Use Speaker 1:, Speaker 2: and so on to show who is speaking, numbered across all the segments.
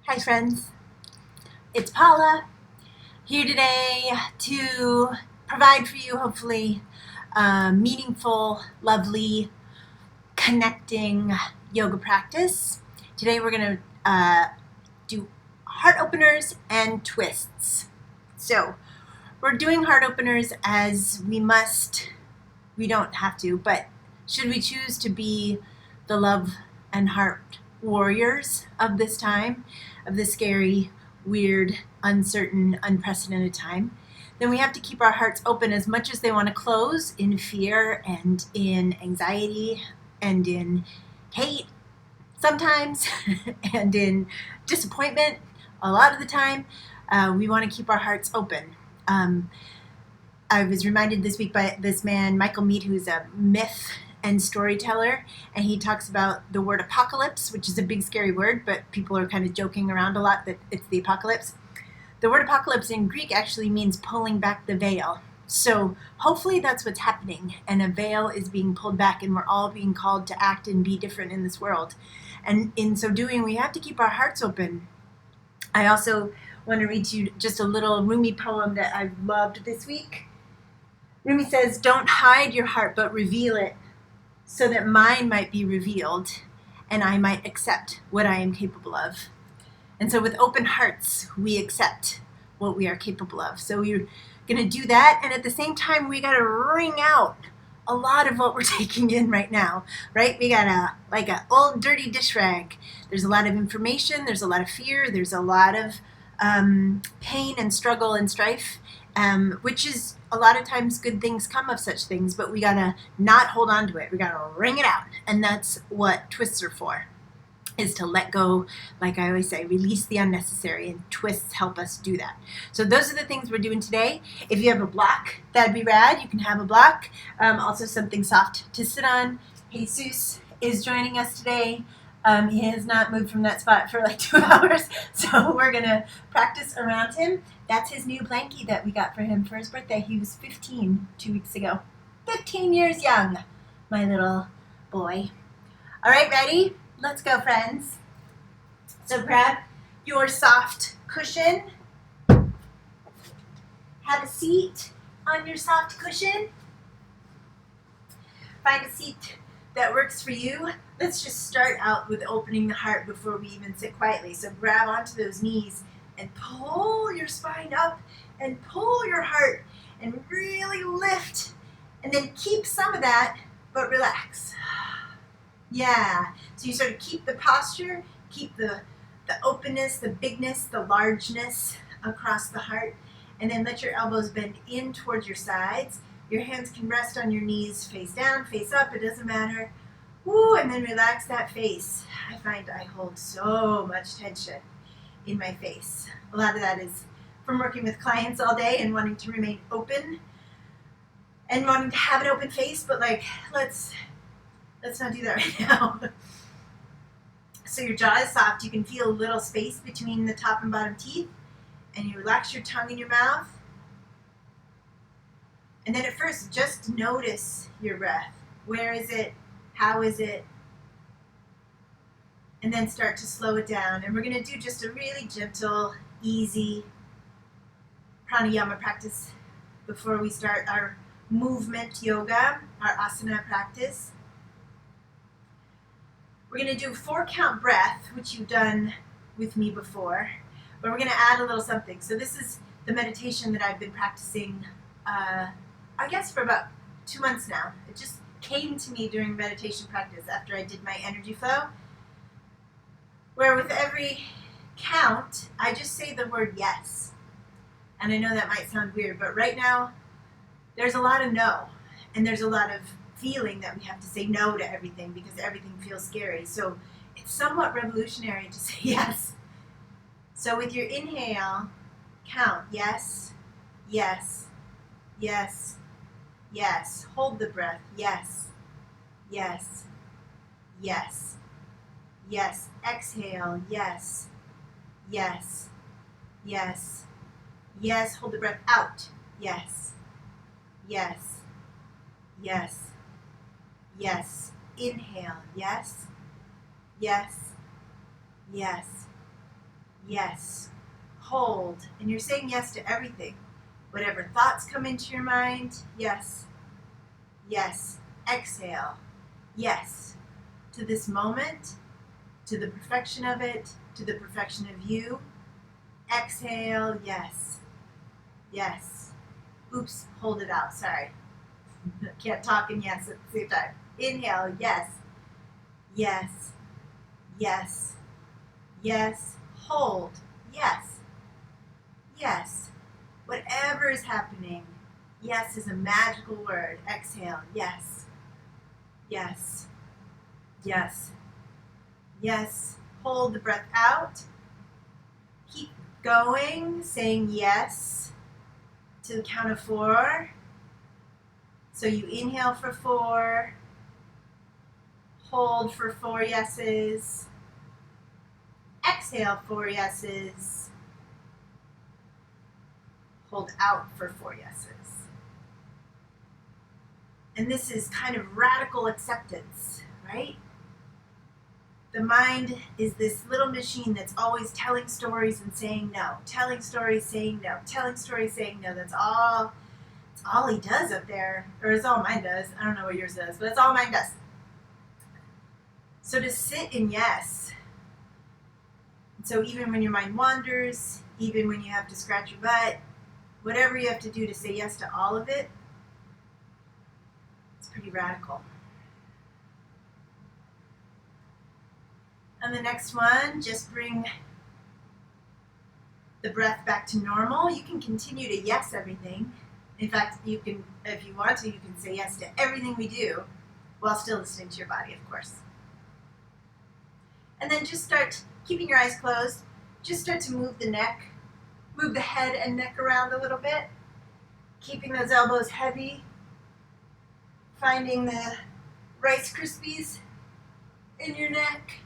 Speaker 1: Hi friends, it's Paula here today to provide for you hopefully meaningful, lovely, connecting yoga practice. Today we're going to do heart openers and twists. So we're doing heart openers as we don't have to, but should we choose to be the love and heart warriors of this time, of this scary, weird, uncertain, unprecedented time, then we have to keep our hearts open as much as they want to close in fear and in anxiety and in hate sometimes and in disappointment a lot of the time. We want to keep our hearts open. I was reminded this week by this man, Michael Mead, who's a myth and storyteller, and he talks about the word apocalypse, which is a big scary word, but people are kind of joking around a lot that it's the apocalypse. The word apocalypse in Greek actually means pulling back the veil. So hopefully that's what's happening, and a veil is being pulled back, and we're all being called to act and be different in this world. And in so doing, we have to keep our hearts open. I also want to read to you just a little Rumi poem that I loved this week. Rumi says, "Don't hide your heart, but reveal it, so that mine might be revealed, and I might accept what I am capable of." And so with open hearts, we accept what we are capable of. So we're going to do that, and at the same time, we got to wring out a lot of what we're taking in right now, right? We got like an old dirty dish rag. There's a lot of information, there's a lot of fear, there's a lot of pain and struggle and strife, which is a lot of times good things come of such things, but we gotta not hold on to it. We gotta wring it out, and that's what twists are for, is to let go. Like I always say, release the unnecessary, and twists help us do that. So those are the things we're doing today. If you have a block, that'd be rad. You can have a block. Also something soft to sit on. Jesus is joining us today. He has not moved from that spot for like 2 hours, so we're going to practice around him. That's his new blankie that we got for him for his birthday. He was 15 2 weeks ago. 15 years young, my little boy. All right, ready? Let's go, friends. So grab your soft cushion. Have a seat on your soft cushion. Find a seat that works for you. Let's just start out with opening the heart before we even sit quietly. So grab onto those knees and pull your spine up and pull your heart and really lift, and then keep some of that, but relax. Yeah, so you sort of keep the posture, keep the openness, the bigness, the largeness across the heart, and then let your elbows bend in towards your sides. Your hands can rest on your knees, face down, face up, it doesn't matter. Woo, and then relax that face. I find I hold so much tension in my face. A lot of that is from working with clients all day and wanting to remain open and wanting to have an open face, but like, let's not do that right now. So your jaw is soft. You can feel a little space between the top and bottom teeth, and you relax your tongue in your mouth. And then at first, just notice your breath. Where is it? How is it? And then start to slow it down. And we're going to do just a really gentle, easy pranayama practice before we start our movement yoga, our asana practice. We're going to do 4-count breath, which you've done with me before, but we're going to add a little something. So this is the meditation that I've been practicing, I guess for about 2 months now. It just came to me during meditation practice after I did my energy flow, where with every count, I just say the word yes. And I know that might sound weird, but right now, there's a lot of no, and there's a lot of feeling that we have to say no to everything because everything feels scary. So it's somewhat revolutionary to say yes. So with your inhale, count yes, yes, yes, yes. Hold the breath. Yes, yes, yes, yes. Exhale. Yes, yes, yes, yes. Hold the breath out. Yes, yes, yes, yes. Inhale. Yes, yes, yes, Yes. Hold. And you're saying yes to everything. Whatever thoughts come into your mind, yes. Yes. Exhale. Yes. To this moment, to the perfection of it, to the perfection of you. Exhale. Yes. Yes. Oops, hold it out. Sorry. Can't talk and yes at the same time. Inhale. Yes. Yes. Yes. Yes. Hold. Yes. Yes. Whatever is happening, yes is a magical word. Exhale. Yes. Yes. Yes. Yes. Hold the breath out. Keep going, saying yes to the count of 4. So you inhale for 4. Hold for 4 yeses. Exhale 4 yeses. Hold out for 4 yeses. And this is kind of radical acceptance, right? The mind is this little machine that's always telling stories and saying no, telling stories, saying no, telling stories, saying no. That's all he does up there, or it's all mine does. I don't know what yours does, but it's all mine does. So to sit in yes. So even when your mind wanders, even when you have to scratch your butt, whatever you have to do to say yes to all of it, it's pretty radical. And the next one, just bring the breath back to normal. You can continue to yes everything. In fact, you can, if you want to, you can say yes to everything we do while still listening to your body, of course. And then just start keeping your eyes closed. Just start to move the neck, move the head and neck around a little bit, keeping those elbows heavy, finding the Rice Krispies in your neck.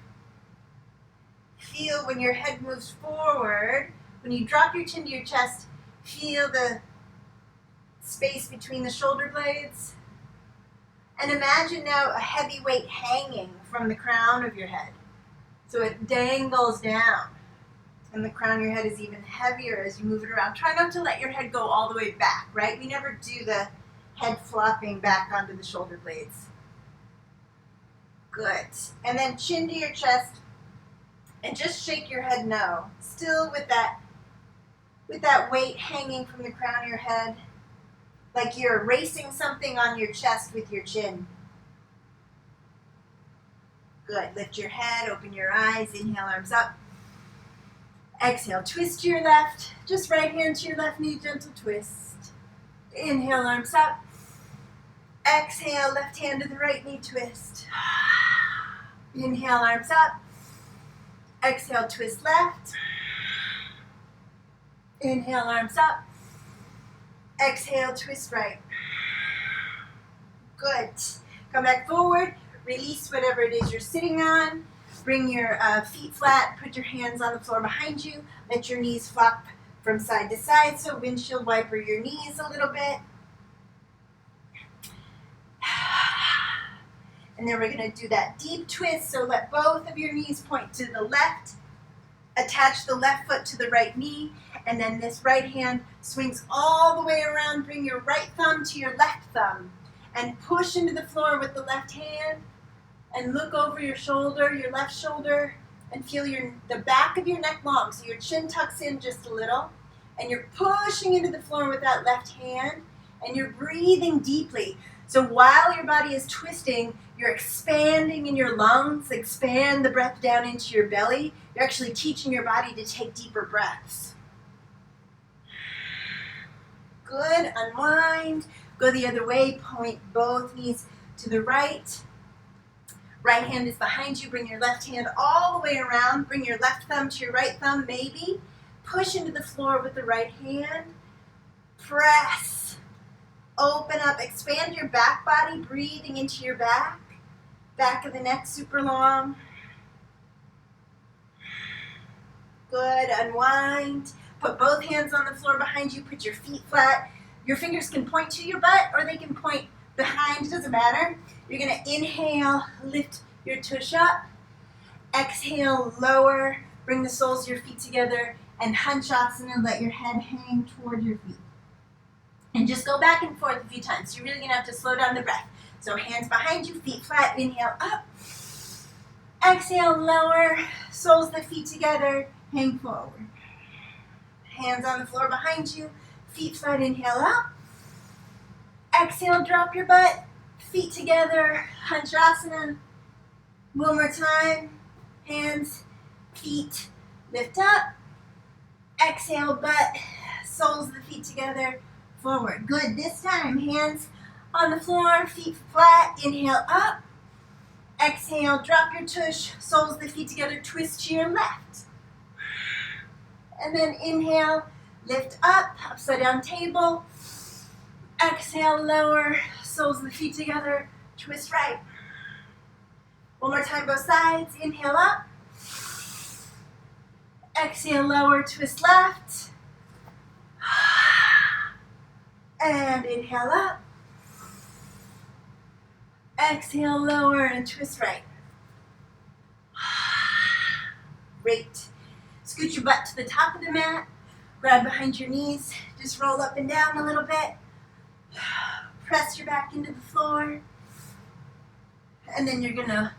Speaker 1: Feel when your head moves forward, when you drop your chin to your chest, feel the space between the shoulder blades. And imagine now a heavy weight hanging from the crown of your head. So it dangles down. And the crown of your head is even heavier as you move it around. Try not to let your head go all the way back, right? We never do the head flopping back onto the shoulder blades. Good. And then chin to your chest. And just shake your head no. Still with that weight hanging from the crown of your head. Like you're erasing something on your chest with your chin. Good. Lift your head, open your eyes, inhale, arms up. Exhale, twist to your left. Just right hand to your left knee, gentle twist. Inhale, arms up. Exhale, left hand to the right knee, twist. Inhale, arms up. Exhale, twist left. Inhale, arms up. Exhale, twist right. Good. Come back forward. Release whatever it is you're sitting on. Bring your feet flat. Put your hands on the floor behind you. Let your knees flop from side to side. So windshield wiper your knees a little bit. And then we're going to do that deep twist. So let both of your knees point to the left. Attach the left foot to the right knee. And then this right hand swings all the way around. Bring your right thumb to your left thumb. And push into the floor with the left hand. And look over your shoulder, your left shoulder. And feel the back of your neck long. So your chin tucks in just a little. And you're pushing into the floor with that left hand. And you're breathing deeply. So while your body is twisting, you're expanding in your lungs. Expand the breath down into your belly. You're actually teaching your body to take deeper breaths. Good. Unwind. Go the other way. Point both knees to the right. Right hand is behind you. Bring your left hand all the way around. Bring your left thumb to your right thumb, maybe. Push into the floor with the right hand. Press. Open up. Expand your back body, breathing into your back. Back of the neck super long. Good. Unwind. Put both hands on the floor behind you. Put your feet flat. Your fingers can point to your butt or they can point behind. It doesn't matter. You're going to inhale, lift your tush up. Exhale, lower. Bring the soles of your feet together and hunchasana. Let your head hang toward your feet. And just go back and forth a few times. You're really going to have to slow down the breath. So hands behind you, feet flat. Inhale up. Exhale, lower. Soles of the feet together. Hang forward. Hands on the floor behind you. Feet flat. Inhale up. Exhale, drop your butt. Feet together. Hunchasana. One more time. Hands, feet, lift up. Exhale, butt. Soles of the feet together. Forward. Good. This time, hands on the floor, feet flat. Inhale up. Exhale, drop your tush. Soles of the feet together. Twist to your left. And then inhale, lift up, upside down table. Exhale, lower. Soles of the feet together. Twist right. One more time, both sides. Inhale up. Exhale, lower, twist left. And inhale up. Exhale, lower, and twist right. Great. Scoot your butt to the top of the mat. Grab behind your knees. Just roll up and down a little bit. Press your back into the floor. And then you're going to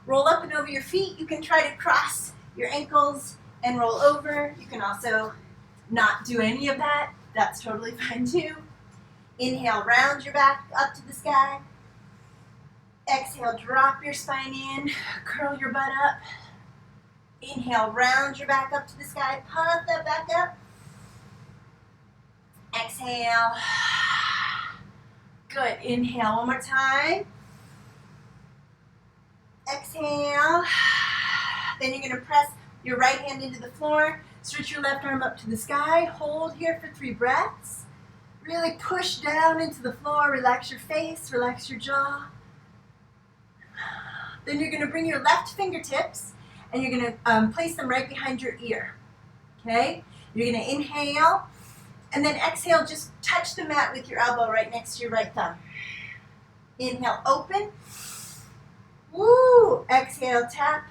Speaker 1: roll up and over your feet. You can try to cross your ankles and roll over. You can also not do any of that. That's totally fine too. Inhale, round your back up to the sky. Exhale, drop your spine in. Curl your butt up. Inhale, round your back up to the sky. Puff that back up. Exhale. Good. Inhale one more time. Exhale. Then you're going to press your right hand into the floor. Stretch your left arm up to the sky. Hold here for 3 breaths. Really push down into the floor. Relax your face. Relax your jaw. Then you're going to bring your left fingertips and you're going to place them right behind your ear. Okay? You're going to inhale and then exhale. Just touch the mat with your elbow right next to your right thumb. Inhale, open. Woo! Exhale, tap.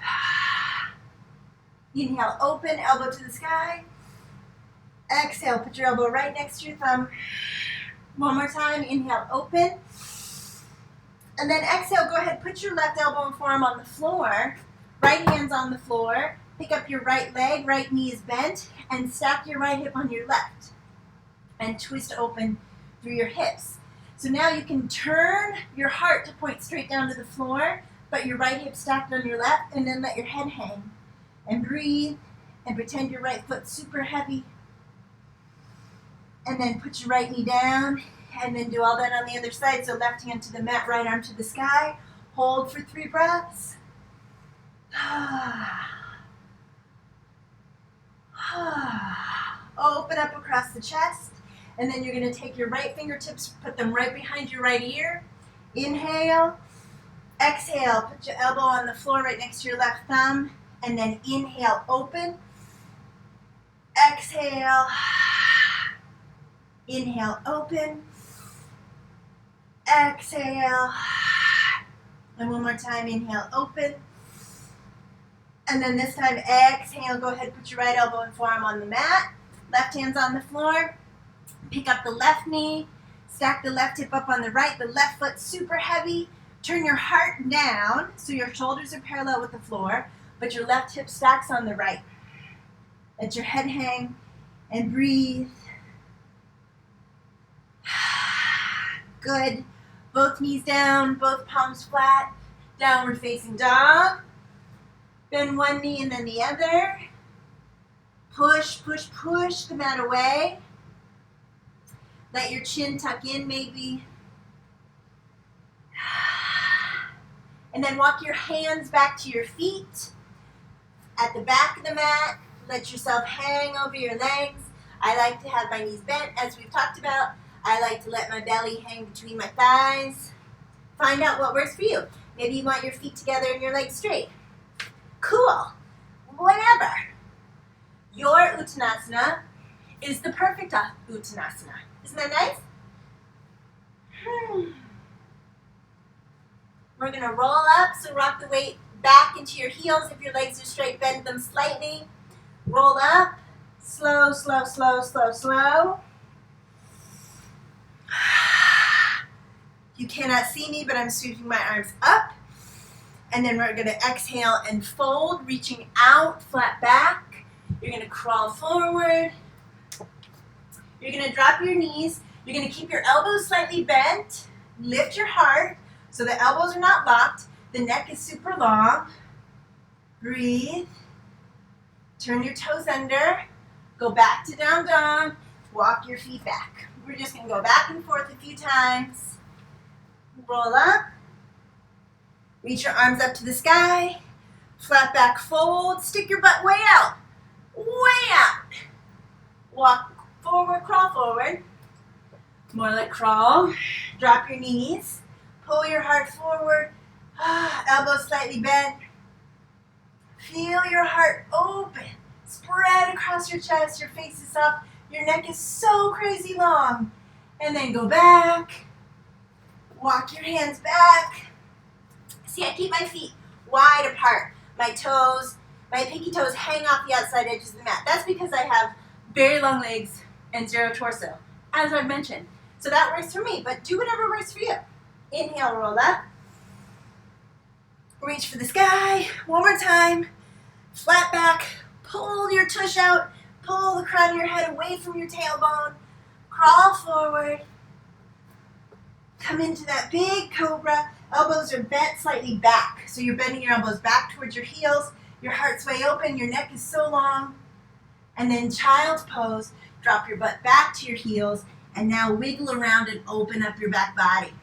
Speaker 1: Inhale, open, elbow to the sky. Exhale, put your elbow right next to your thumb. One more time, inhale, open. And then exhale, go ahead, put your left elbow and forearm on the floor. Right hand's on the floor. Pick up your right leg, right knee is bent, and stack your right hip on your left. And twist open through your hips. So now you can turn your heart to point straight down to the floor, but your right hip stacked on your left, and then let your head hang. And breathe, and pretend your right foot's super heavy. And then put your right knee down, and then do all that on the other side. So left hand to the mat, right arm to the sky. Hold for 3 breaths. Open up across the chest. And then you're going to take your right fingertips, put them right behind your right ear. Inhale. Exhale. Put your elbow on the floor right next to your left thumb. And then inhale, open. Exhale. Inhale, open. Exhale. And one more time, inhale, open. And then this time, exhale, go ahead, put your right elbow and forearm on the mat. Left hand's on the floor. Pick up the left knee. Stack the left hip up on the right. The left foot super heavy. Turn your heart down so your shoulders are parallel with the floor, but your left hip stacks on the right. Let your head hang and breathe. Good. Both knees down, both palms flat. Downward facing dog. Bend one knee and then the other. Push, push, push the mat away. Let your chin tuck in maybe. And then walk your hands back to your feet. At the back of the mat, let yourself hang over your legs. I like to have my knees bent, as we've talked about. I like to let my belly hang between my thighs. Find out what works for you. Maybe you want your feet together and your legs straight. Cool. Whatever. Your Uttanasana is the perfect Uttanasana. Isn't that nice? We're going to roll up, so rock the weight back into your heels. If your legs are straight, bend them slightly. Roll up. Slow, slow, slow, slow, slow. You cannot see me, but I'm sweeping my arms up. And then we're going to exhale and fold, reaching out, flat back. You're going to crawl forward. You're going to drop your knees. You're going to keep your elbows slightly bent. Lift your heart so the elbows are not locked. The neck is super long. Breathe. Turn your toes under. Go back to down dog. Walk your feet back. We're just going to go back and forth a few times. Roll up. Reach your arms up to the sky. Flat back fold. Stick your butt way out. Way out. Walk forward, crawl forward. More like crawl. Drop your knees. Pull your heart forward. Elbows slightly bent. Feel your heart open. Spread across your chest. Your face is soft. Your neck is so crazy long. And then go back. Walk your hands back. See, I keep my feet wide apart. My toes, my pinky toes hang off the outside edges of the mat. That's because I have very long legs and zero torso, as I've mentioned. So that works for me, but do whatever works for you. Inhale, roll up. Reach for the sky. One more time. Flat back. Pull your tush out. Pull the crown of your head away from your tailbone. Crawl forward. Come into that big cobra. Elbows are bent slightly back. So you're bending your elbows back towards your heels. Your heart's way open. Your neck is so long. And then child's pose. Drop your butt back to your heels. And now wiggle around and open up your back body.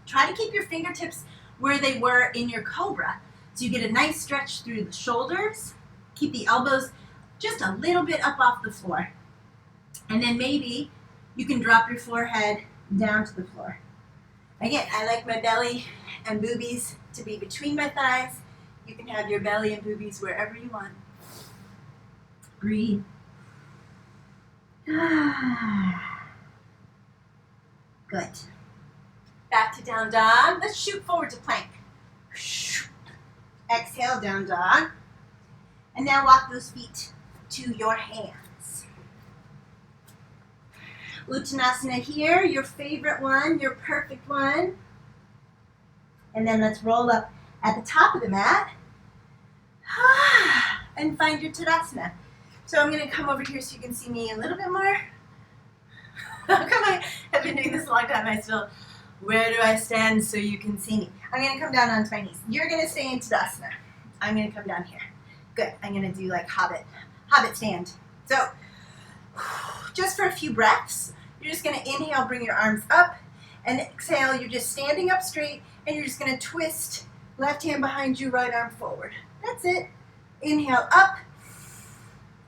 Speaker 1: Try to keep your fingertips where they were in your cobra. So you get a nice stretch through the shoulders. Keep the elbows just a little bit up off the floor. And then maybe you can drop your forehead down to the floor. Again, I like my belly and boobies to be between my thighs. You can have your belly and boobies wherever you want. Breathe. Good. Back to down dog. Let's shoot forward to plank. Exhale, down dog. And now walk those feet to your hands. Uttanasana here, your favorite one, your perfect one. And then let's roll up at the top of the mat. And find your Tadasana. So I'm going to come over here so you can see me a little bit more. How come I've been doing this a long time, I still, where do I stand so you can see me? I'm going to come down onto my knees. You're going to stay in Tadasana. I'm going to come down here. Good. I'm going to do like hobbit stand. So just for a few breaths, you're just going to inhale, bring your arms up, and exhale, you're just standing up straight, and you're just going to twist left hand behind you, right arm forward. That's it. Inhale up,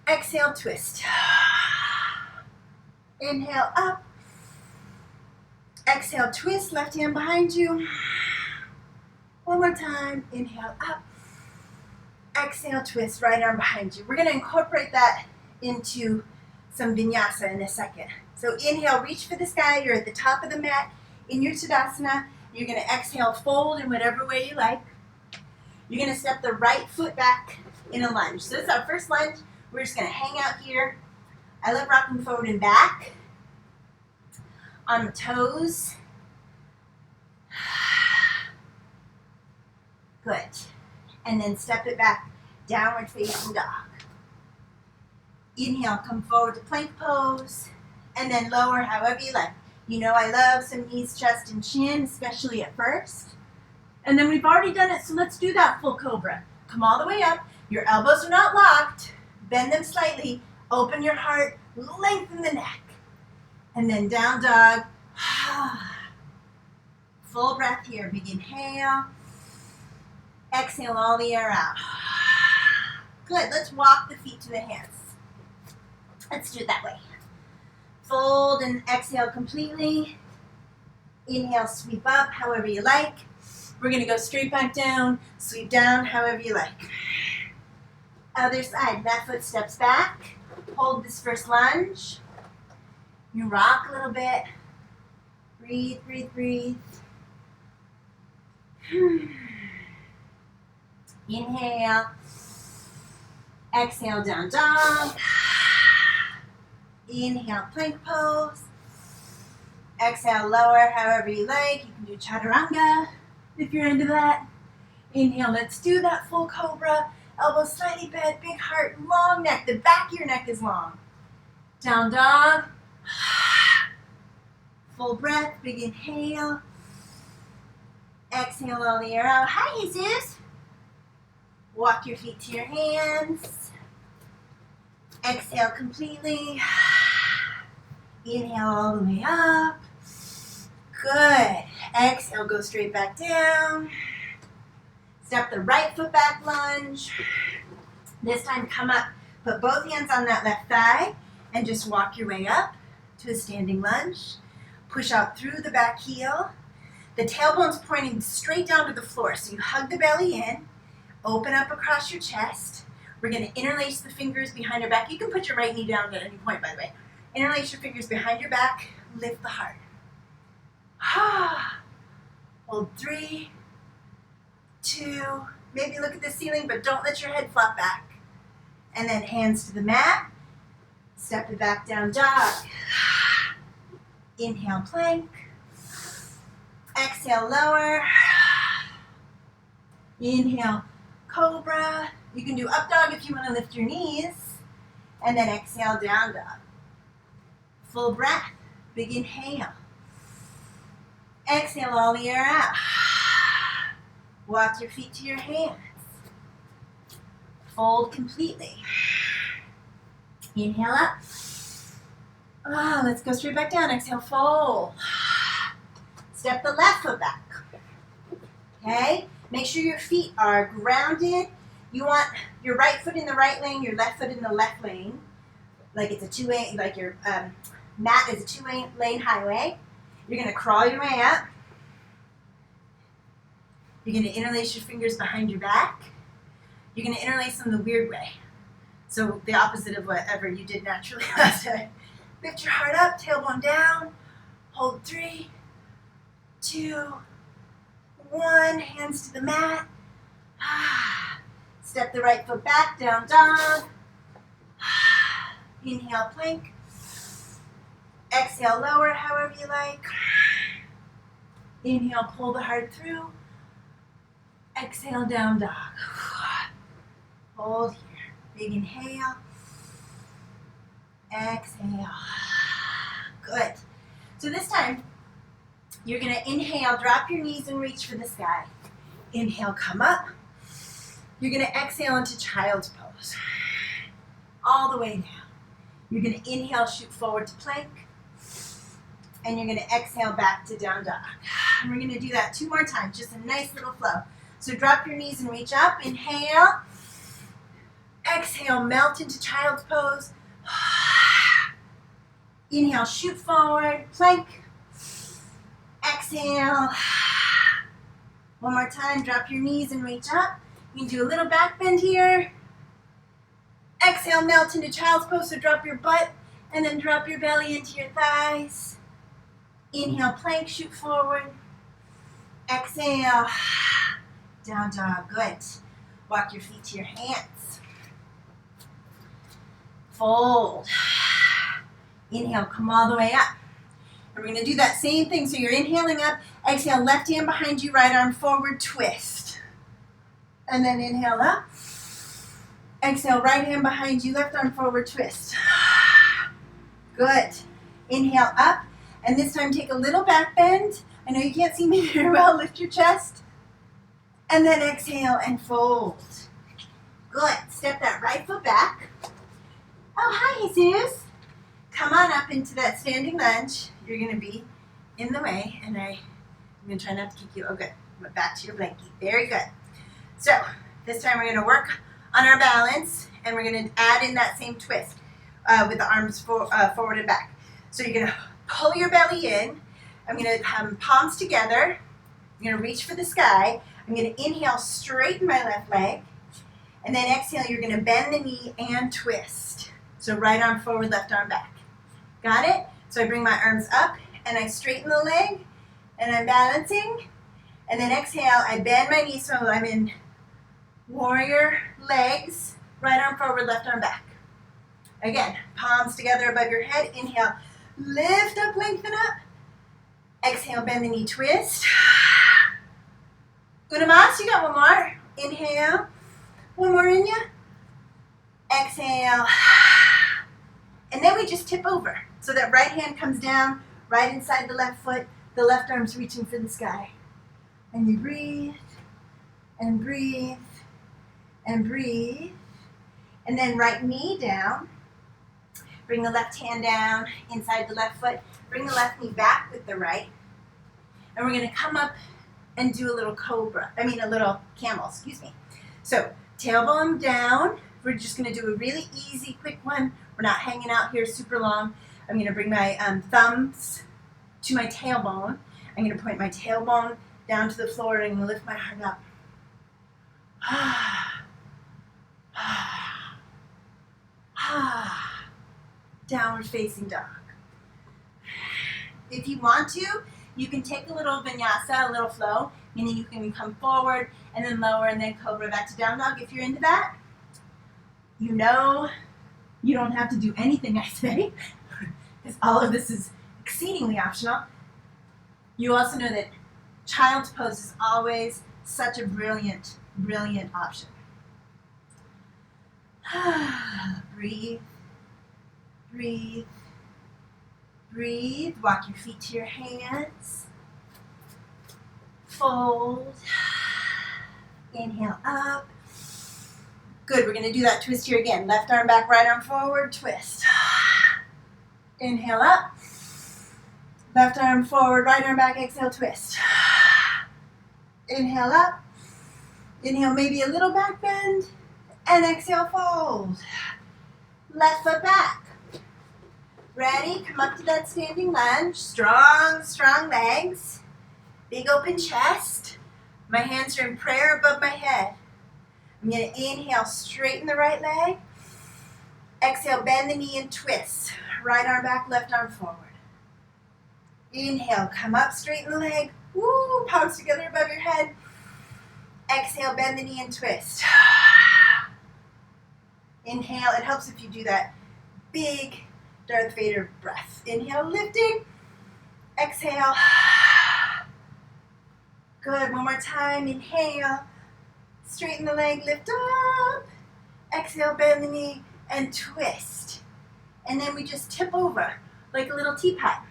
Speaker 1: exhale, twist. Inhale up, exhale, twist, left hand behind you. One more time, inhale up, exhale, twist, right arm behind you. We're going to incorporate that into some vinyasa in a second. So inhale, reach for the sky. You're at the top of the mat in your Tadasana. You're going to exhale, fold in whatever way you like. You're going to step the right foot back in a lunge. So this is our first lunge. We're just going to hang out here. I love rocking forward and back on the toes. Good. And then step it back, downward facing dog. Inhale, come forward to plank pose, and then lower however you like. You know I love some knees, chest, and chin, especially at first. And then we've already done it, so let's do that full cobra. Come all the way up. Your elbows are not locked. Bend them slightly. Open your heart. Lengthen the neck. And then down dog. Full breath here. Big inhale. Exhale all the air out. Good. Let's walk the feet to the hands. Let's do it that way. Fold and exhale completely. Inhale, sweep up however you like. We're going to go straight back down, sweep down however you like. Other side, that foot steps back. Hold this first lunge. You rock a little bit. Breathe, breathe, breathe. Inhale. Exhale, down dog. Inhale, plank pose. Exhale, lower however you like. You can do chaturanga if you're into that. Inhale, let's do that full cobra. Elbows slightly bent, big heart, long neck. The back of your neck is long. Down dog. Full breath, big inhale. Exhale all the air out. Hi, Jesus. Walk your feet to your hands. Exhale completely. Inhale all the way up. Good. Exhale, go straight back down. Step the right foot back, lunge. This time come up, put both hands on that left thigh, and just walk your way up to a standing lunge. Push out through the back heel. The tailbone's pointing straight down to the floor, so you hug the belly in, open up across your chest. We're going to interlace the fingers behind your back. You can put your right knee down at any point, by the way. Interlace your fingers behind your back, lift the heart. Hold 3, 2, maybe look at the ceiling, but don't let your head flop back. And then hands to the mat, step it back down, dog. Inhale, plank. Exhale, lower. Inhale, cobra. You can do up dog if you want to lift your knees. And then exhale, down dog. Full breath, big inhale. Exhale all the air out. Walk your feet to your hands. Fold completely. Inhale up. Let's go straight back down. Exhale, fold. Step the left foot back. Okay? Make sure your feet are grounded. You want your right foot in the right lane, your left foot in the left lane. Like it's a two-way, like your mat is a two-lane highway. You're going to crawl your way up. You're going to interlace your fingers behind your back. You're going to interlace them the weird way. So the opposite of whatever you did naturally last time. Lift your heart up, tailbone down. Hold 3, 2, 1. Hands to the mat. Step the right foot back, down dog. Inhale, plank. Exhale, lower however you like. Inhale, pull the heart through. Exhale, down dog. Hold here. Big inhale. Exhale. Good. So this time, you're going to inhale, drop your knees and reach for the sky. Inhale, come up. You're going to exhale into child's pose. All the way down. You're going to inhale, shoot forward to plank. And you're going to exhale back to down dog. And we're going to do that 2 more times, just a nice little flow. So drop your knees and reach up. Inhale. Exhale, melt into child's pose. Inhale, shoot forward, plank. Exhale. One more time, drop your knees and reach up. You can do a little back bend here. Exhale, melt into child's pose, so drop your butt and then drop your belly into your thighs. Inhale, plank, shoot forward. Exhale, down dog, good. Walk your feet to your hands. Fold. Inhale, come all the way up. And we're going to do that same thing. So you're inhaling up. Exhale, left hand behind you, right arm forward, twist. And then inhale up. Exhale, right hand behind you, left arm forward, twist. Good. Inhale up. And this time take a little back bend. I know you can't see me very well. Lift your chest. And then exhale and fold. Good. Step that right foot back. Oh, hi, Jesus. Come on up into that standing lunge. You're going to be in the way, and I'm going to try not to kick you. Oh, good. Back to your blankie. Very good. So this time we're going to work on our balance, and we're going to add in that same twist with the arms forward and back. So you're going to pull your belly in. I'm going to have palms together. I'm going to reach for the sky. I'm going to inhale, straighten my left leg, and then exhale, you're going to bend the knee and twist. So right arm forward, left arm back. Got it? So I bring my arms up and I straighten the leg and I'm balancing. And then exhale, I bend my knees so I'm in warrior legs. Right arm forward, left arm back. Again, palms together above your head. Inhale, lift up, lengthen up. Exhale, bend the knee, twist. Unamas, you got one more. Inhale, one more in you. Exhale. And then we just tip over. So that right hand comes down, right inside the left foot. The left arm's reaching for the sky. And you breathe, and breathe, and breathe. And then right knee down. Bring the left hand down inside the left foot. Bring the left knee back with the right. And we're going to come up and do a little a little camel, So tailbone down. We're just going to do a really easy, quick one. We're not hanging out here super long. I'm going to bring my thumbs to my tailbone. I'm going to point my tailbone down to the floor, and I'm going to lift my heart up. Downward facing dog. If you want to, you can take a little vinyasa, a little flow, meaning you can come forward and then lower and then cobra back to down dog. If you're into that, you know you don't have to do anything I say, because all of this is exceedingly optional. You also know that child's pose is always such a brilliant, brilliant option. Breathe, breathe, breathe. Walk your feet to your hands. Fold. Inhale up. Good, we're going to do that twist here again. Left arm back, right arm forward, twist. Inhale up. Left arm forward, right arm back, exhale, twist. Inhale up. Inhale, maybe a little back bend. And exhale, fold. Left foot back. Ready? Come up to that standing lunge. Strong, strong legs. Big open chest. My hands are in prayer above my head. I'm going to inhale, straighten the right leg. Exhale, bend the knee and twist. Right arm back, left arm forward. Inhale, come up, straighten the leg. Woo, palms together above your head. Exhale, bend the knee and twist. Inhale, it helps if you do that big Darth Vader breath. Inhale, lifting. Exhale. Good, one more time. Inhale. Straighten the leg, lift up. Exhale, bend the knee, and twist. And then we just tip over like a little teapot.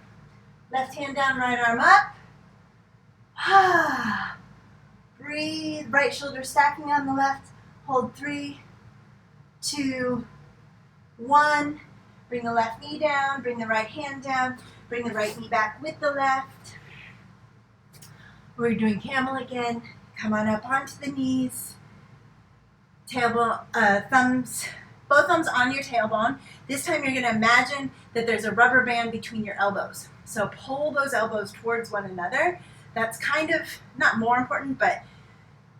Speaker 1: Left hand down, right arm up. Breathe, right shoulder stacking on the left. Hold 3, 2, 1. Bring the left knee down, bring the right hand down, bring the right knee back with the left. We're doing camel again. Come on up onto the knees. Tailbone, thumbs, both thumbs on your tailbone. This time you're going to imagine that there's a rubber band between your elbows. So pull those elbows towards one another. That's kind of not more important, but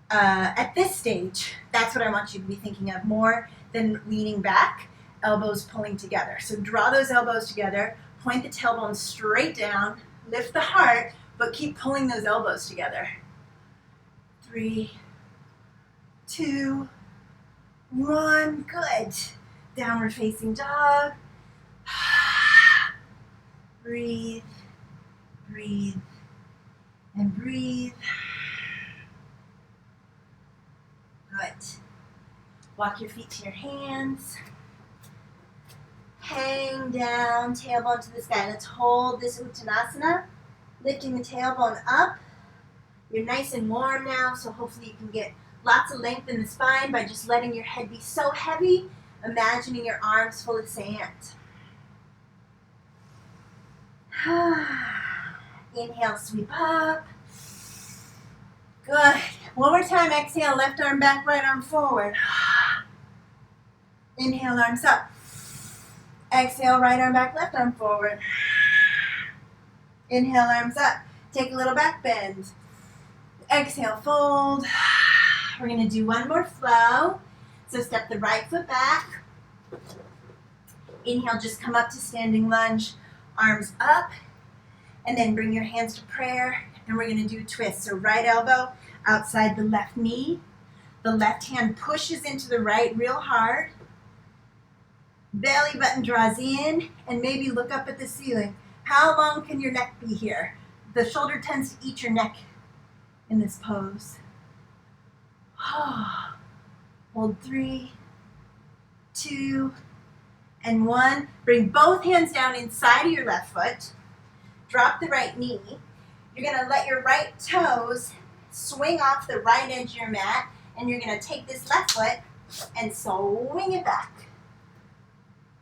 Speaker 1: at this stage, that's what I want you to be thinking of more than leaning back, elbows pulling together. So draw those elbows together, point the tailbone straight down, lift the heart, but keep pulling those elbows together. 3, 2, 1. Good. Downward facing dog. Breathe, breathe, and breathe. Good. Walk your feet to your hands. Hang down, tailbone to the sky. Let's hold this Uttanasana, lifting the tailbone up. You're nice and warm now, so hopefully you can get lots of length in the spine by just letting your head be so heavy, imagining your arms full of sand. Inhale, sweep up. Good. One more time, exhale, left arm back, right arm forward. Inhale, arms up. Exhale, right arm back, left arm forward. Inhale, arms up. Take a little back bend. Exhale, fold. We're going to do one more flow. So step the right foot back. Inhale, just come up to standing lunge. Arms up. And then bring your hands to prayer. And we're going to do a twist. So right elbow outside the left knee. The left hand pushes into the right real hard. Belly button draws in, and maybe look up at the ceiling. How long can your neck be here? The shoulder tends to eat your neck in this pose. Hold 3, 2, and 1. Bring both hands down inside of your left foot. Drop the right knee. You're going to let your right toes swing off the right edge of your mat, and you're going to take this left foot and swing it back.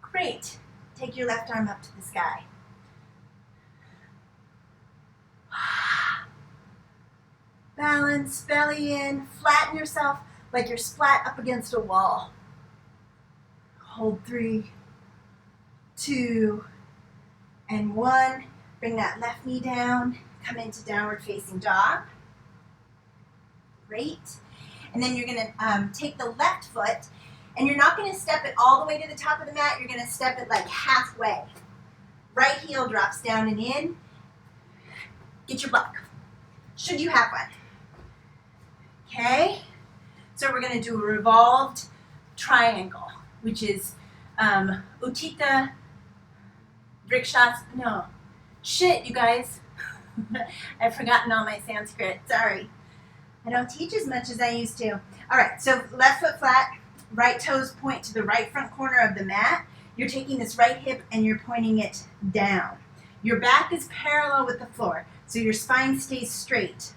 Speaker 1: Great. Take your left arm up to the sky. Balance, belly in, flatten yourself like you're splat up against a wall. Hold 3, 2, and 1. Bring that left knee down, come into downward facing dog. Great. And then you're going to take the left foot, and you're not going to step it all the way to the top of the mat. You're going to step it like halfway. Right heel drops down and in. Get your block, should you have one. Okay, so we're going to do a revolved triangle, which is Utthita Vrikshas. No, shit, you guys. I've forgotten all my Sanskrit. Sorry. I don't teach as much as I used to. All right, so left foot flat, right toes point to the right front corner of the mat. You're taking this right hip and you're pointing it down. Your back is parallel with the floor, so your spine stays straight.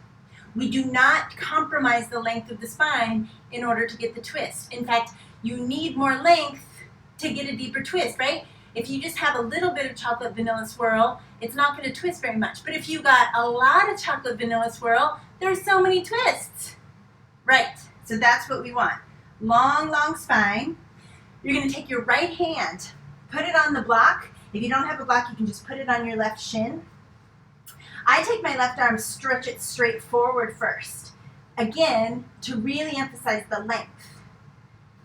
Speaker 1: We do not compromise the length of the spine in order to get the twist. In fact, you need more length to get a deeper twist, right? If you just have a little bit of chocolate vanilla swirl, it's not going to twist very much. But if you got a lot of chocolate vanilla swirl, there's so many twists. Right, so that's what we want. Long, long spine. You're going to take your right hand, put it on the block. If you don't have a block, you can just put it on your left shin. I take my left arm, stretch it straight forward first. Again, to really emphasize the length.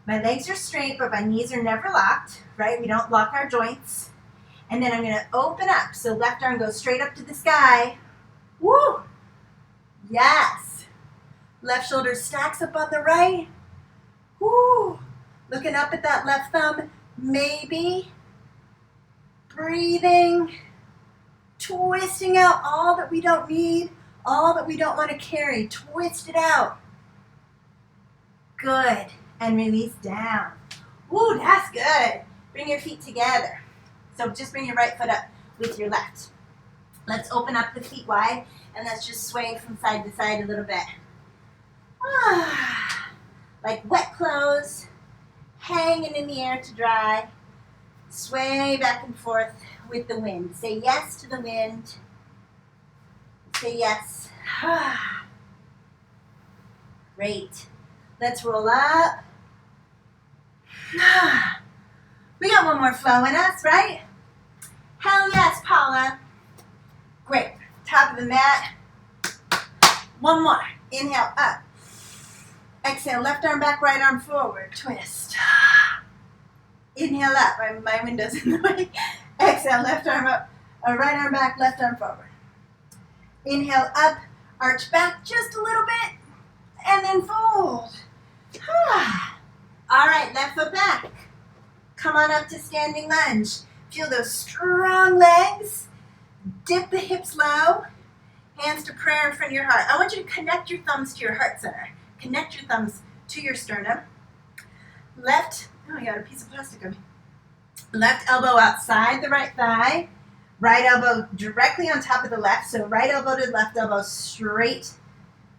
Speaker 1: My legs are straight, but my knees are never locked, right? We don't lock our joints. And then I'm going to open up. So left arm goes straight up to the sky. Woo! Yes. Left shoulder stacks up on the right. Woo! Looking up at that left thumb. Maybe. Breathing. Twisting out all that we don't need, all that we don't want to carry. Twist it out. Good. And release down. Woo, that's good. Bring your feet together. So just bring your right foot up with your left. Let's open up the feet wide, and let's just sway from side to side a little bit. Like wet clothes, hanging in the air to dry. Sway back and forth with the wind. Say yes to the wind. Say yes. Great. Let's roll up. We got one more flow in us, right? Hell yes, Paula. Great. Top of the mat. One more. Inhale, up. Exhale, left arm back, right arm forward. Twist. Inhale up. My window's in the way. Exhale, left arm up. Right arm back, left arm forward. Inhale up, arch back just a little bit, and then fold. All right, left foot back. Come on up to standing lunge. Feel those strong legs. Dip the hips low. Hands to prayer in front of your heart. I want you to connect your thumbs to your heart center. Connect your thumbs to your sternum. Left, oh, I got a piece of plastic on me. Left elbow outside the right thigh. Right elbow directly on top of the left. So right elbow to left elbow, straight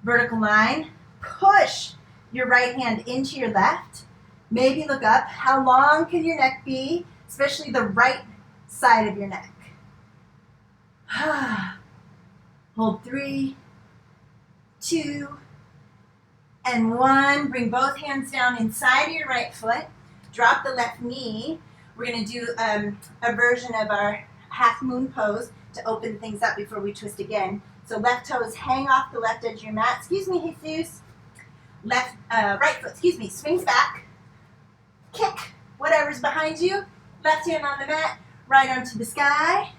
Speaker 1: vertical line. Push your right hand into your left. Maybe look up. How long can your neck be? Especially the right side of your neck. Hold 3, 2, and 1. Bring both hands down inside of your right foot. Drop the left knee. We're going to do a version of our half moon pose to open things up before we twist again. So left toes hang off the left edge of your mat. Excuse me, Jesus. Right foot, swings back. Kick whatever's behind you. Left hand on the mat, right arm to the sky.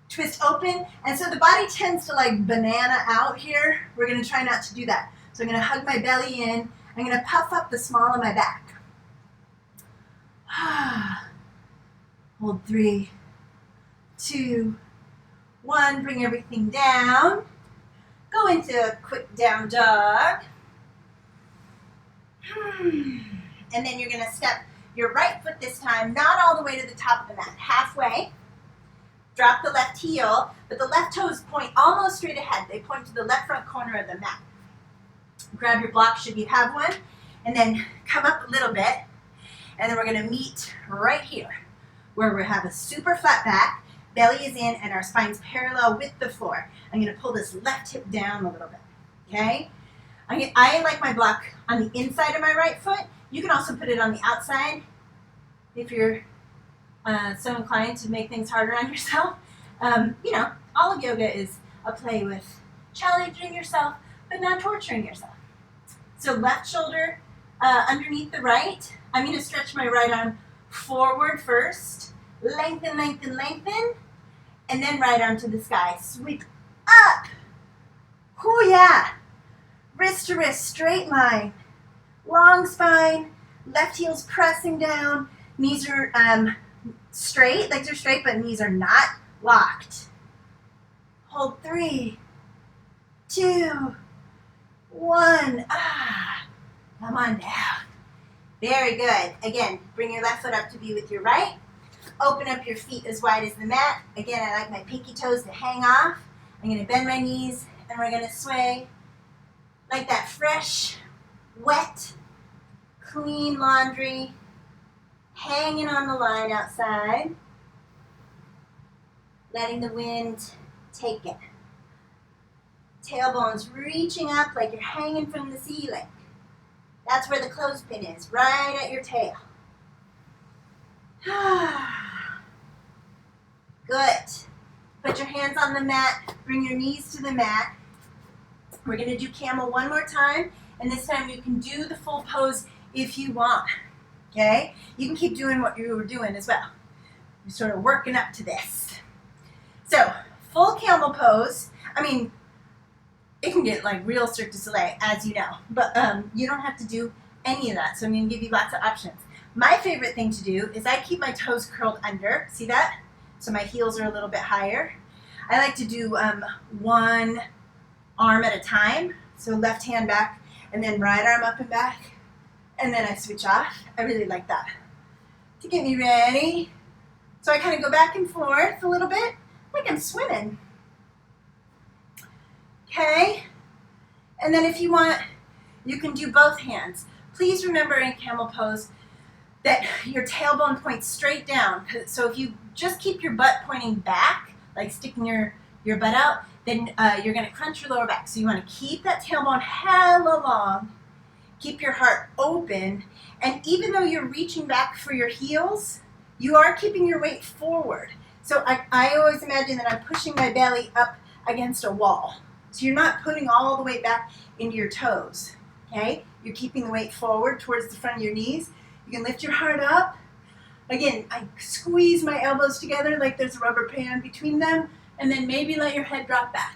Speaker 1: Twist open. And so the body tends to like banana out here. We're going to try not to do that. So I'm going to hug my belly in. I'm I'm going to puff up the small of my back. Hold 3, 2, 1. Bring everything down. Go into a quick down dog. And then you're going to step your right foot this time, not all the way to the top of the mat, halfway. Drop the left heel, but the left toes point almost straight ahead. They point to the left front corner of the mat. Grab your block should you have one, and then come up a little bit, and then we're going to meet right here, where we have a super flat back, belly is in, and our spine's parallel with the floor. I'm going to pull this left hip down a little bit, okay? I like my block on the inside of my right foot. You can also put it on the outside if you're so inclined to make things harder on yourself. You know, all of yoga is a play with challenging yourself, but not torturing yourself. So left shoulder underneath the right. I'm going to stretch my right arm forward first. Lengthen, lengthen, lengthen. And then right arm to the sky. Sweep up. Hoo yeah. Wrist to wrist, straight line. Long spine. Left heel's pressing down. Knees are straight. Legs are straight, but knees are not locked. Hold 3, 2, 1. Come on down. Very good. Again, bring your left foot up to be with your right. Open up your feet as wide as the mat. Again, I like my pinky toes to hang off. I'm going to bend my knees, and we're going to sway like that fresh, wet, clean laundry hanging on the line outside. Letting the wind take it. Tailbones reaching up like you're hanging from the ceiling. That's where the clothespin is, right at your tail. Good. Put your hands on the mat. Bring your knees to the mat. We're going to do camel one more time. And this time you can do the full pose if you want. Okay? You can keep doing what you were doing as well. You're sort of working up to this. So, full camel pose. I mean, it can get like real Cirque du Soleil, as you know. But you don't have to do any of that. So I'm going to give you lots of options. My favorite thing to do is I keep my toes curled under. See that? So my heels are a little bit higher. I like to do one arm at a time. So left hand back and then right arm up and back. And then I switch off. I really like that. To get me ready. So I kind of go back and forth a little bit like I'm swimming. Okay? And then if you want, you can do both hands. Please remember in camel pose that your tailbone points straight down. So if you just keep your butt pointing back, like sticking your butt out, then you're going to crunch your lower back. So you want to keep that tailbone hella long. Keep your heart open. And even though you're reaching back for your heels, you are keeping your weight forward. So I always imagine that I'm pushing my belly up against a wall. So you're not putting all the weight back into your toes, okay? You're keeping the weight forward towards the front of your knees. You can lift your heart up. Again, I squeeze my elbows together like there's a rubber band between them, and then maybe let your head drop back.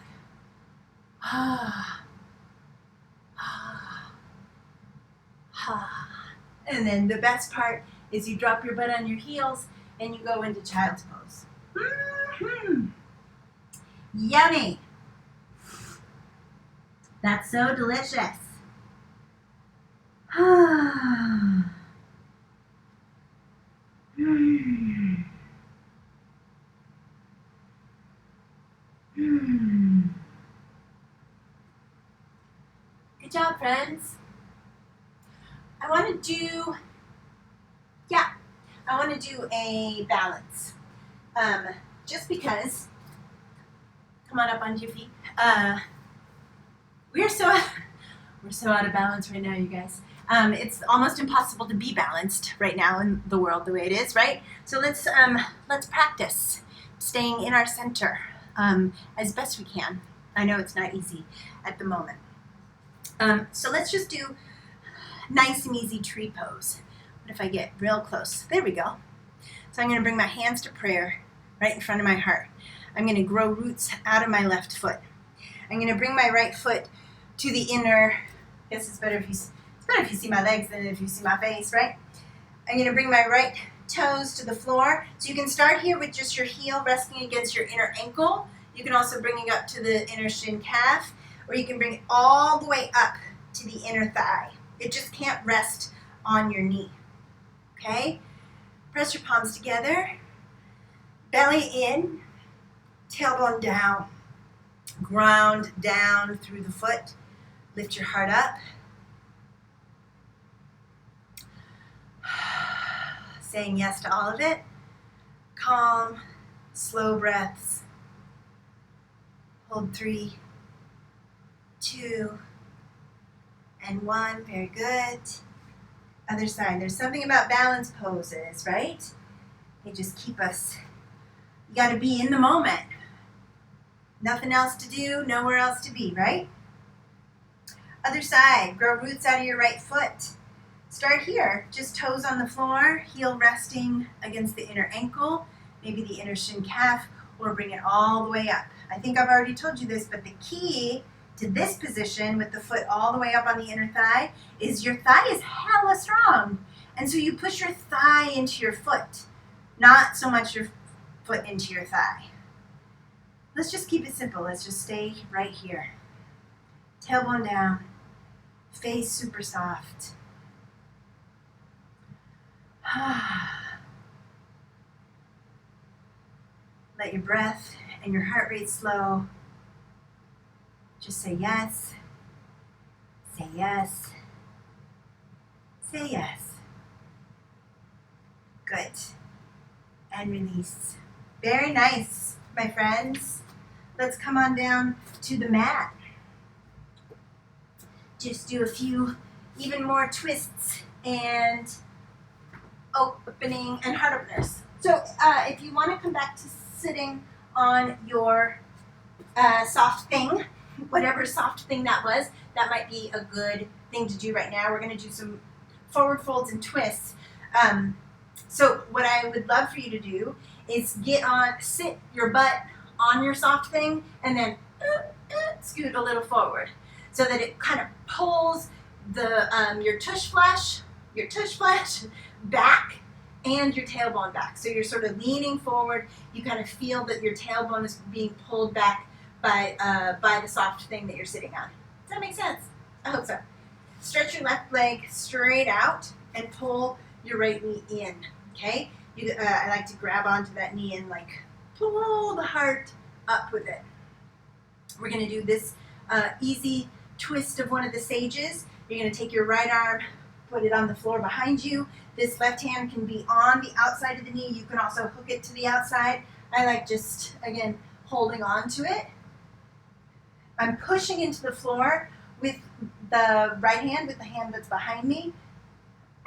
Speaker 1: And then the best part is you drop your butt on your heels and you go into child's pose. Mm-hmm. Yummy. That's so delicious. Good job, friends. I want to do a balance. Just because, come on up onto your feet. We're so out of balance right now, you guys. It's almost impossible to be balanced right now in the world the way it is, right? So let's practice staying in our center as best we can. I know it's not easy at the moment. So let's just do nice and easy tree pose. What if I get real close? There we go. So I'm going to bring my hands to prayer right in front of my heart. I'm going to grow roots out of my left foot. I'm going to bring my right foot to the inner, I guess it's better if you It's better if you see my legs than if you see my face, right? I'm going to bring my right toes to the floor. So you can start here with just your heel resting against your inner ankle. You can also bring it up to the inner shin calf, or you can bring it all the way up to the inner thigh. It just can't rest on your knee. Okay? Press your palms together. Belly in, tailbone down. Ground down through the foot. Lift your heart up. Saying yes to all of it. Calm, slow breaths. Hold 3, 2, and 1. Very good. Other side. There's something about balance poses, right? They just keep us, you got to be in the moment. Nothing else to do, nowhere else to be, right? Other side. Grow roots out of your right foot. Start here. Just toes on the floor, heel resting against the inner ankle, maybe the inner shin calf, or bring it all the way up. I think I've already told you this, but the key to this position with the foot all the way up on the inner thigh is your thigh is hella strong. And so you push your thigh into your foot, not so much your foot into your thigh. Let's just keep it simple. Let's just stay right here. Tailbone down, face super soft. Let your breath and your heart rate slow. Just say yes. Say yes. Say yes. Good. And release. Very nice, my friends. Let's come on down to the mat. Just do a few even more twists and opening and heart openers. So if you want to come back to sitting on your soft thing, whatever soft thing that was, that might be a good thing to do right now. We're going to do some forward folds and twists. So what I would love for you to do is sit your butt on your soft thing and then scoot a little forward so that it kind of pulls the your tush flesh back and your tailbone back. So you're sort of leaning forward. You kind of feel that your tailbone is being pulled back by the soft thing that you're sitting on. Does that make sense? I hope so. Stretch your left leg straight out and pull your right knee in. Okay? I like to grab onto that knee and like pull the heart up with it. We're going to do this easy twist of one of the sages. You're going to take your right arm, put it on the floor behind you. This left hand can be on the outside of the knee. You can also hook it to the outside. I like just, again, holding on to it. I'm pushing into the floor with the right hand, with the hand that's behind me.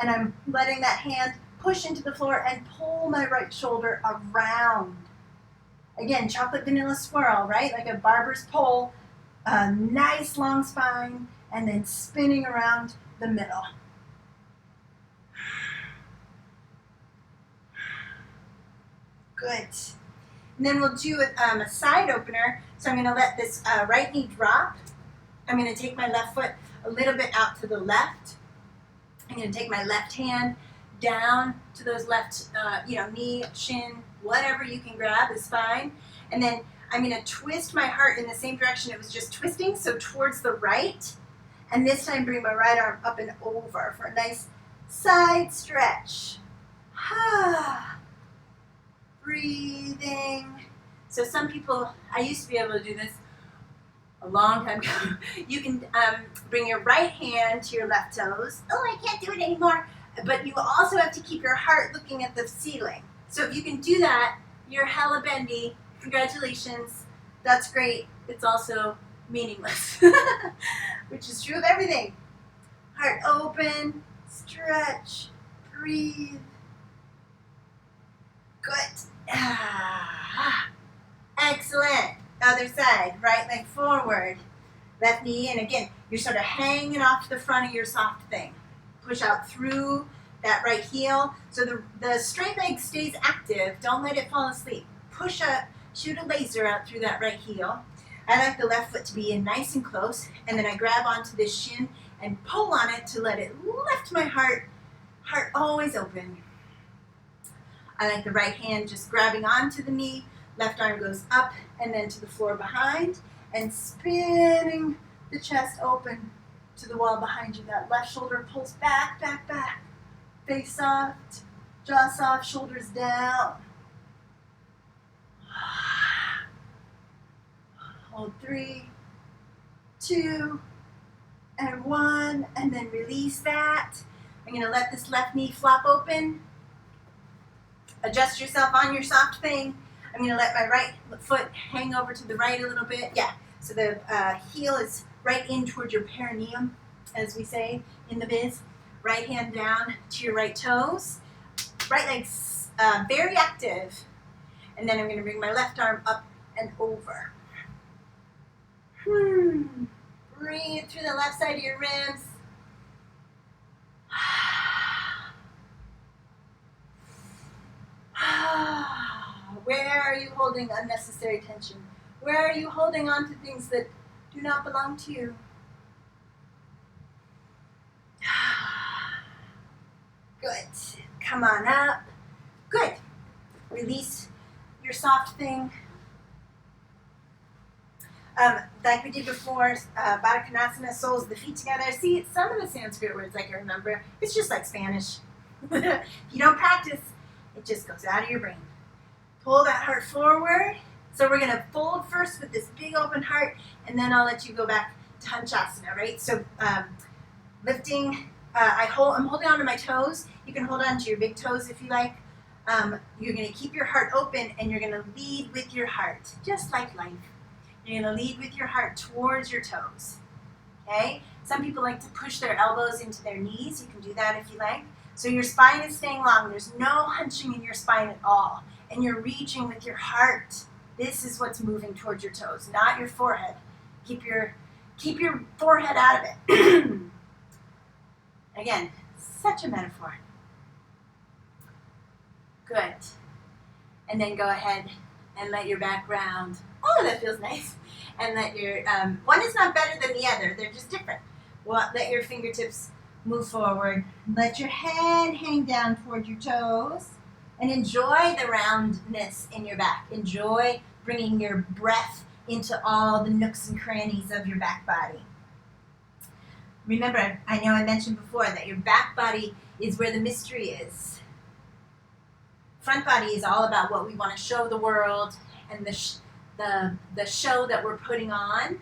Speaker 1: And I'm letting that hand push into the floor and pull my right shoulder around. Again, chocolate vanilla swirl, right? Like a barber's pole, a nice long spine, and then spinning around the middle. Good. And then we'll do a side opener. So I'm going to let this right knee drop. I'm going to take my left foot a little bit out to the left. I'm going to take my left hand down to those left, knee, shin, whatever you can grab is fine. And then I'm going to twist my heart in the same direction it was just twisting, so towards the right. And this time bring my right arm up and over for a nice side stretch. Breathing. So some people, I used to be able to do this a long time ago. You can bring your right hand to your left toes. Oh, I can't do it anymore. But you also have to keep your heart looking at the ceiling. So if you can do that, you're hella bendy. Congratulations. That's great. It's also meaningless, which is true of everything. Heart open, stretch, breathe. Good. Excellent. Other side, right leg forward, left knee in. Again, you're sort of hanging off the front of your soft thing. Push out through that right heel. So the straight leg stays active. Don't let it fall asleep. Push up, shoot a laser out through that right heel. I like the left foot to be in nice and close. And then I grab onto this shin and pull on it to let it lift my heart always open. I like the right hand just grabbing onto the knee, left arm goes up and then to the floor behind, and spinning the chest open to the wall behind you. That left shoulder pulls back, back, back. Face soft, jaw soft, shoulders down. Hold 3, 2, and 1, and then release that. I'm going to let this left knee flop open. Adjust yourself on your soft thing. I'm going to let my right foot hang over to the right a little bit. Yeah, so the heel is right in towards your perineum, as we say in the biz. Right hand down to your right toes. Right leg's very active. And then I'm going to bring my left arm up and over. Breathe through the left side of your ribs. Where are you holding unnecessary tension? Where are you holding on to things that do not belong to you? Good. Come on up. Good. Release your soft thing. Like we did before, Baddha Konasana, soles of the feet together. See, some of the Sanskrit words I can remember. It's just like Spanish. If you don't practice, it just goes out of your brain. Pull that heart forward. So we're going to fold first with this big open heart, and then I'll let you go back to Hanchasana, right? So lifting, I'm holding on to my toes. You can hold on to your big toes if you like. You're going to keep your heart open, and you're going to lead with your heart, just like life. You're going to lead with your heart towards your toes, okay? Some people like to push their elbows into their knees. You can do that if you like. So your spine is staying long. There's no hunching in your spine at all. And you're reaching with your heart. This is what's moving towards your toes, not your forehead. Keep your forehead out of it. Again, such a metaphor. Good. And then go ahead and let your back round. Oh, that feels nice. And let your, one is not better than the other. They're just different. Well, let your fingertips move forward. Let your head hang down toward your toes. And enjoy the roundness in your back. Enjoy bringing your breath into all the nooks and crannies of your back body. Remember, I know I mentioned before that your back body is where the mystery is. Front body is all about what we want to show the world and the show that we're putting on.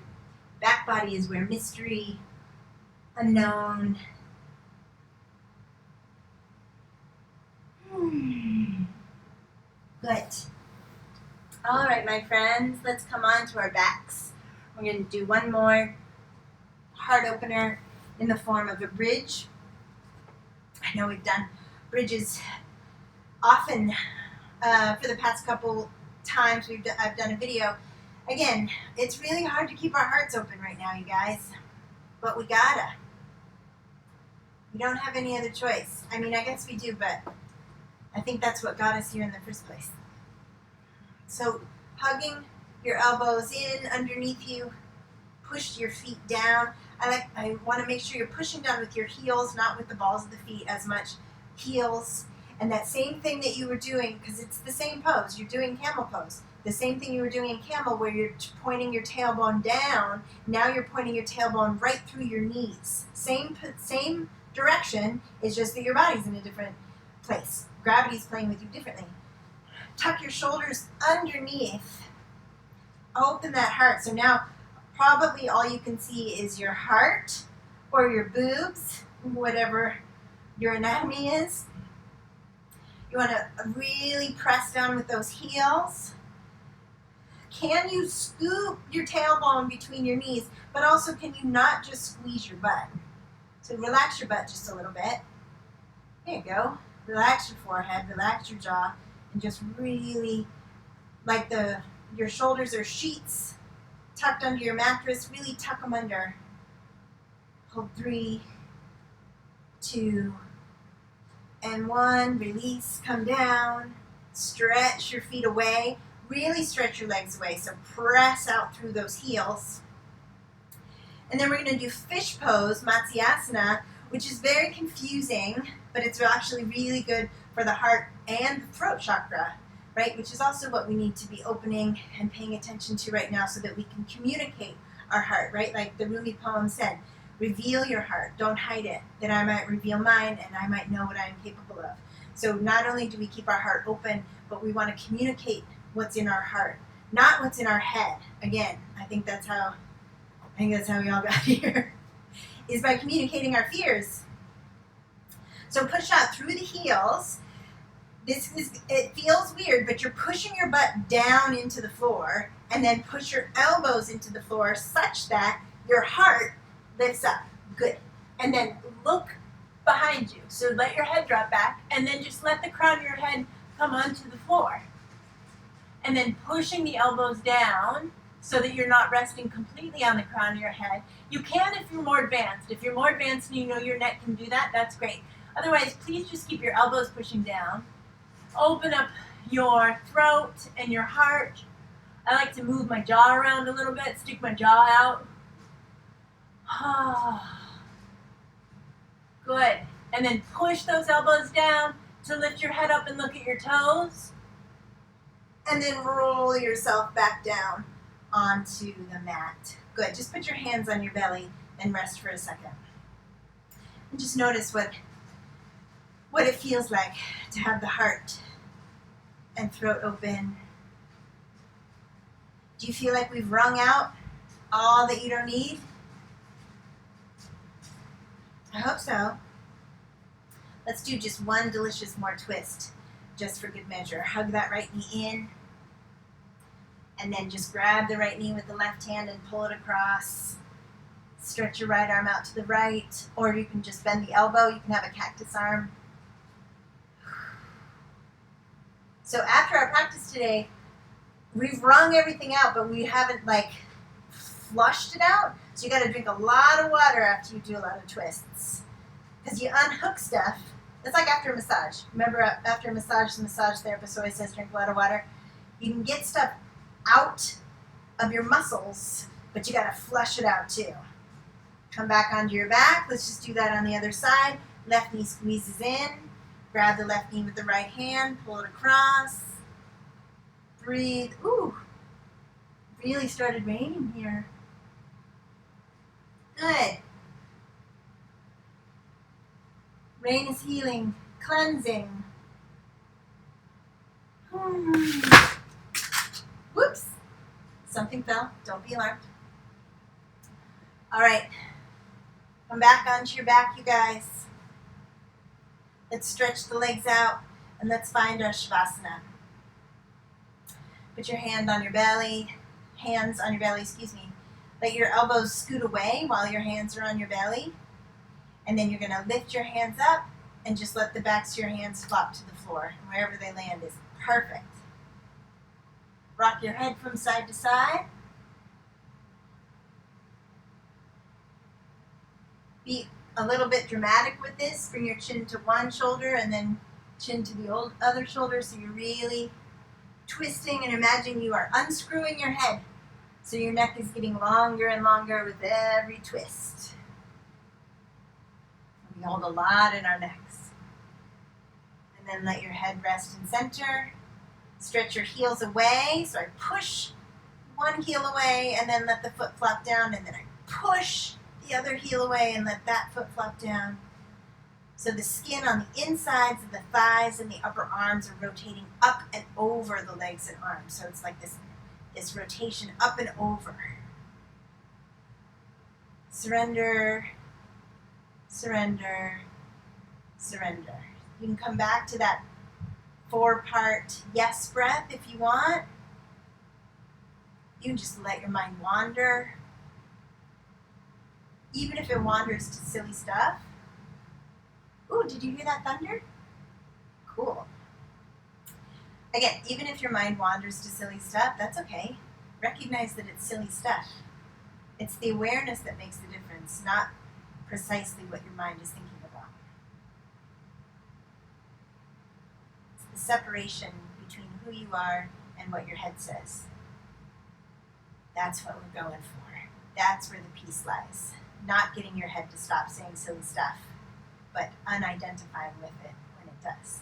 Speaker 1: Back body is where mystery, unknown. Good. All right, my friends, let's come on to our backs. We're going to do one more heart opener in the form of a bridge. I know we've done bridges often for the past couple times I've done a video. Again, it's really hard to keep our hearts open right now, you guys, but we gotta. We don't have any other choice. I mean, I guess we do, but I think that's what got us here in the first place. So hugging your elbows in underneath you, push your feet down. I want to make sure you're pushing down with your heels, not with the balls of the feet as much. Heels. And that same thing that you were doing, because it's the same pose, you're doing camel pose. The same thing you were doing in camel where you're pointing your tailbone down, now you're pointing your tailbone right through your knees. Same direction, it's just that your body's in a different place. Gravity's playing with you differently. Tuck your shoulders underneath. Open that heart. So now probably all you can see is your heart or your boobs, whatever your anatomy is. You want to really press down with those heels. Can you scoop your tailbone between your knees, but also can you not just squeeze your butt? So relax your butt just a little bit. There you go. Relax your forehead, relax your jaw, and just really, like your shoulders are sheets tucked under your mattress, really tuck them under. Hold 3, 2, and 1. Release, come down, stretch your feet away, really stretch your legs away, so press out through those heels. And then we're going to do fish pose, Matsyasana, which is very confusing, but it's actually really good for the heart and the throat chakra, right? Which is also what we need to be opening and paying attention to right now so that we can communicate our heart, right? Like the Rumi poem said, reveal your heart, don't hide it, that I might reveal mine and I might know what I am capable of. So not only do we keep our heart open, but we want to communicate what's in our heart, not what's in our head. Again, I think that's how we all got here, is by communicating our fears. So push out through the heels. It feels weird, but you're pushing your butt down into the floor and then push your elbows into the floor such that your heart lifts up. Good. And then look behind you. So let your head drop back and then just let the crown of your head come onto the floor. And then pushing the elbows down so that you're not resting completely on the crown of your head. You can if you're more advanced. If you're more advanced and you know your neck can do that, that's great. Otherwise, please just keep your elbows pushing down. Open up your throat and your heart. I like to move my jaw around a little bit, stick my jaw out. Good. And then push those elbows down to lift your head up and look at your toes. And then roll yourself back down onto the mat. Good. Just put your hands on your belly and rest for a second. And just notice what it feels like to have the heart and throat open. Do you feel like we've wrung out all that you don't need? I hope so. Let's do just one delicious more twist, just for good measure. Hug that right knee in, and then just grab the right knee with the left hand and pull it across. Stretch your right arm out to the right, or you can just bend the elbow. You can have a cactus arm. So after our practice today, we've wrung everything out, but we haven't flushed it out. So you got to drink a lot of water after you do a lot of twists, because you unhook stuff. It's like after a massage. Remember, after a massage, the massage therapist always says drink a lot of water. You can get stuff out of your muscles, but you got to flush it out too. Come back onto your back. Let's just do that on the other side. Left knee squeezes in. Grab the left knee with the right hand, pull it across. Breathe. Ooh, really started raining here. Good. Rain is healing, cleansing. Whoops. Something fell. Don't be alarmed. All right. Come back onto your back, you guys. Let's stretch the legs out and let's find our Shavasana. Put your hands on your belly, Let your elbows scoot away while your hands are on your belly. And then you're going to lift your hands up and just let the backs of your hands flop to the floor. And wherever they land is perfect. Rock your head from side to side. Be a little bit dramatic with this. Bring your chin to one shoulder and then chin to the other shoulder, so you're really twisting, and imagine you are unscrewing your head. So your neck is getting longer and longer with every twist. We hold a lot in our necks. And then let your head rest in center. Stretch your heels away. So I push one heel away and then let the foot flop down, and then I push the other heel away and let that foot flop down. So the skin on the insides of the thighs and the upper arms are rotating up and over the legs and arms. So it's like this rotation up and over. Surrender, surrender, surrender. You can come back to that 4-part yes breath if you want. You can just let your mind wander. Even if it wanders to silly stuff. Ooh, did you hear that thunder? Cool. Again, even if your mind wanders to silly stuff, that's okay. Recognize that it's silly stuff. It's the awareness that makes the difference, not precisely what your mind is thinking about. It's the separation between who you are and what your head says. That's what we're going for. That's where the peace lies. Not getting your head to stop saying silly stuff, but unidentifying with it when it does.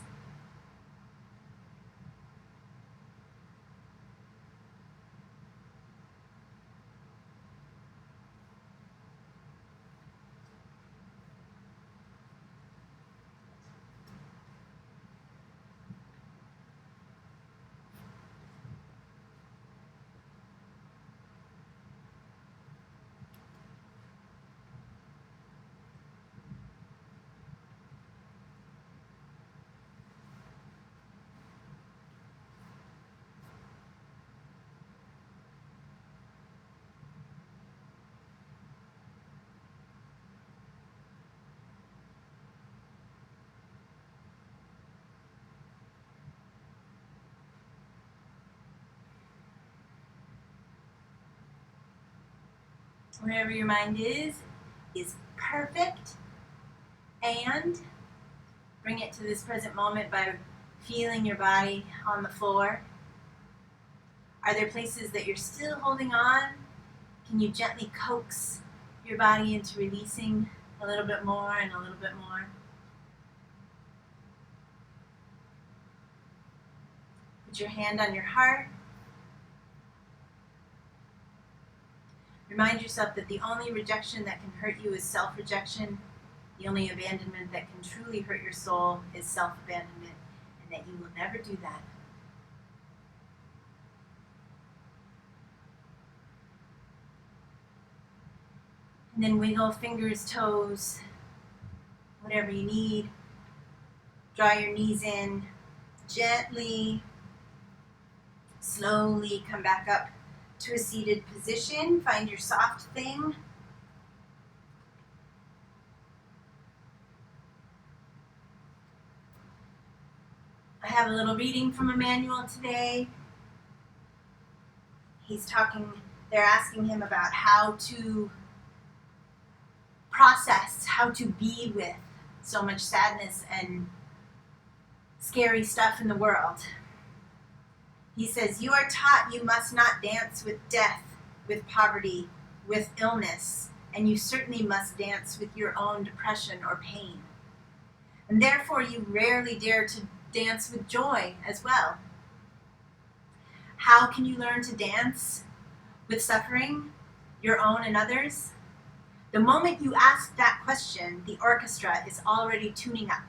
Speaker 1: Wherever your mind is perfect. And bring it to this present moment by feeling your body on the floor. Are there places that you're still holding on? Can you gently coax your body into releasing a little bit more and a little bit more? Put your hand on your heart. Remind yourself that the only rejection that can hurt you is self-rejection. The only abandonment that can truly hurt your soul is self-abandonment, and that you will never do that. And then wiggle fingers, toes, whatever you need. Draw your knees in gently. Slowly come back up to a seated position. Find your soft thing. I have a little reading from a manual today. They're asking him about how to process, how to be with so much sadness and scary stuff in the world. He says, you are taught you must not dance with death, with poverty, with illness, and you certainly must dance with your own depression or pain. And therefore you rarely dare to dance with joy as well. How can you learn to dance with suffering, your own and others? The moment you ask that question, the orchestra is already tuning up.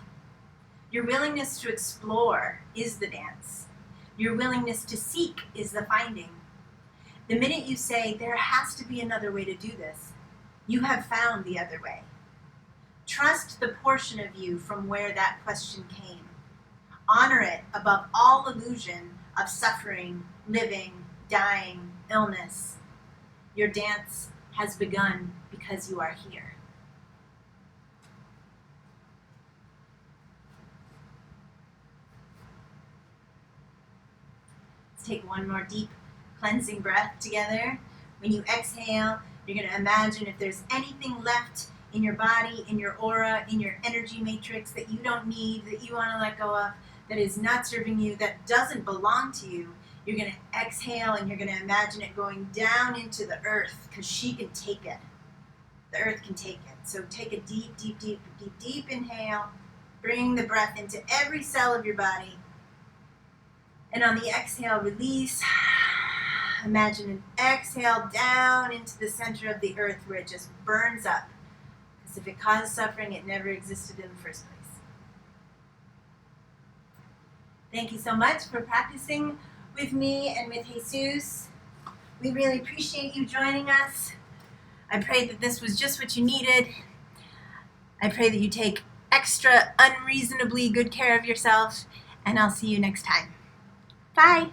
Speaker 1: Your willingness to explore is the dance. Your willingness to seek is the finding. The minute you say, there has to be another way to do this, you have found the other way. Trust the portion of you from where that question came. Honor it above all illusion of suffering, living, dying, illness. Your dance has begun because you are here. Take one more deep cleansing breath together. When you exhale, you're going to imagine if there's anything left in your body, in your aura, in your energy matrix that you don't need, that you want to let go of, that is not serving you, that doesn't belong to you. You're going to exhale and you're going to imagine it going down into the earth because she can take it. The earth can take it. So take a deep, deep, deep, deep, deep inhale. Bring the breath into every cell of your body. And on the exhale, release. Imagine an exhale down into the center of the earth where it just burns up. Because if it caused suffering, it never existed in the first place. Thank you so much for practicing with me and with Jesus. We really appreciate you joining us. I pray that this was just what you needed. I pray that you take extra unreasonably good care of yourself, and I'll see you next time. Bye.